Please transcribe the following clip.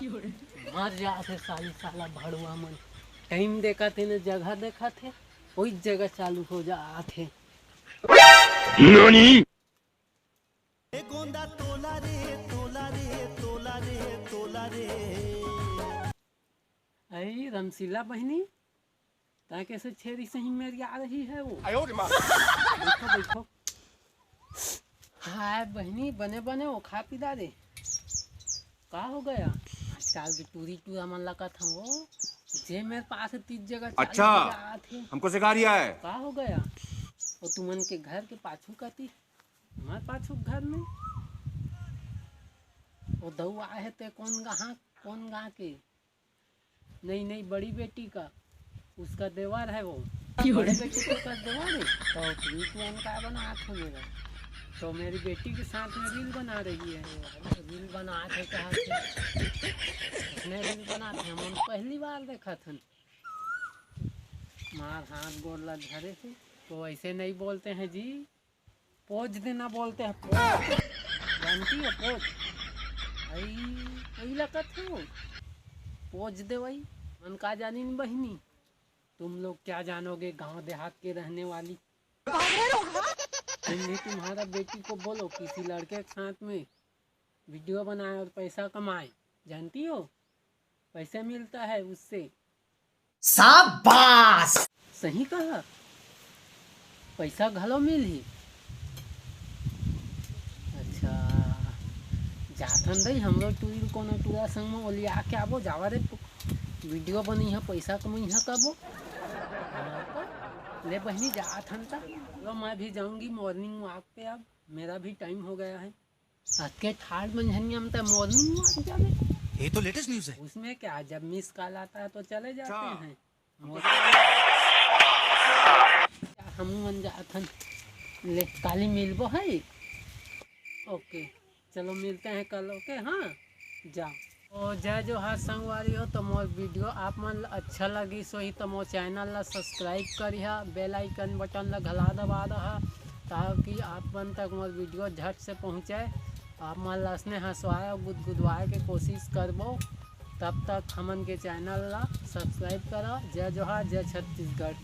मर जाते साली साला भड़ुआ मन। टाइम देखा थे न जगह देखा थे, वही जगह चालू हो जाते। नानी गोंदा तोला रे तोला रे तोला रे तोला रे। अरे रमशीला बहनी, ता कैसे छेरी सही मेरी आ रही है वो। देखो देखो। हाय बहनी, बने बने वो खा पी दा दे। का हो गया आजकल की टूरी टूरा मन लगा था वो जे मेरे पास 30 जगह अच्छा थे। हमको सिखा रिया है। का हो गया वो तुमन के घर के पाछू कहती हमारे पाछू घर में वो दऊ आए है ते कौन गा के नहीं नहीं बड़ी बेटी का उसका देवर है वो। बड़े बेटी का देवर है तो तुम का बना था मेरा तो मेरी बेटी के साथ में रील बना रही है। रील बना थे कहा उसने रील बना थे हम पहली बार देखा था। मार हाथ गोड़ धरे थे तो ऐसे नहीं बोलते हैं जी, पोज देना बोलते हैं। पोज जानती है पोज वही लगा थे वो पोज दे वही मन का जानी नहीं बहनी। तुम लोग क्या जानोगे गांव देहात के रहने वाली। तुम भी तुम्हारा बेटी को बोलो किसी लड़के के साथ में वीडियो बनाए और पैसा कमाए, जानती हो पैसे मिलता है उससे। शाबाश सही कहा पैसा घलो मिल ही। अच्छा जाथन दई हम लोग टूर कोनो टूरा संग में ओलिया के आबो जावा रे वीडियो बनी है पैसा कमाई है कबो। ले बहनी जाथन ता लो मैं भी जाऊंगी मॉर्निंग वॉक पे। अब मेरा भी टाइम हो गया है। आज के ठाड़ मंझनिया में तो मॉर्निंग वॉक जावे, ये तो लेटेस्ट न्यूज़ है। उसमें क्या जब मिस कॉल आता है तो चले जाते हैं। हम मन जाथन ले काली मिलबो है। ओके चलो मिलते हैं कल। ओके हाँ जाओ। और जय जोहार संगवारी हो तो मोर वीडियो आप मन अच्छा लगी सो ही तो मोर चैनल ला सब्सक्राइब करिहा, बेल आइकन बटन ला घला दबा दहा ताकि आप मन तक मोर वीडियो झट से पहुँचे। आप मन लसने हंसवाए और गुदगुदवाए के कोशिश करबो। तब तक हमन के चैनल ला सब्सक्राइब करो। जय जोहार जय छत्तीसगढ़।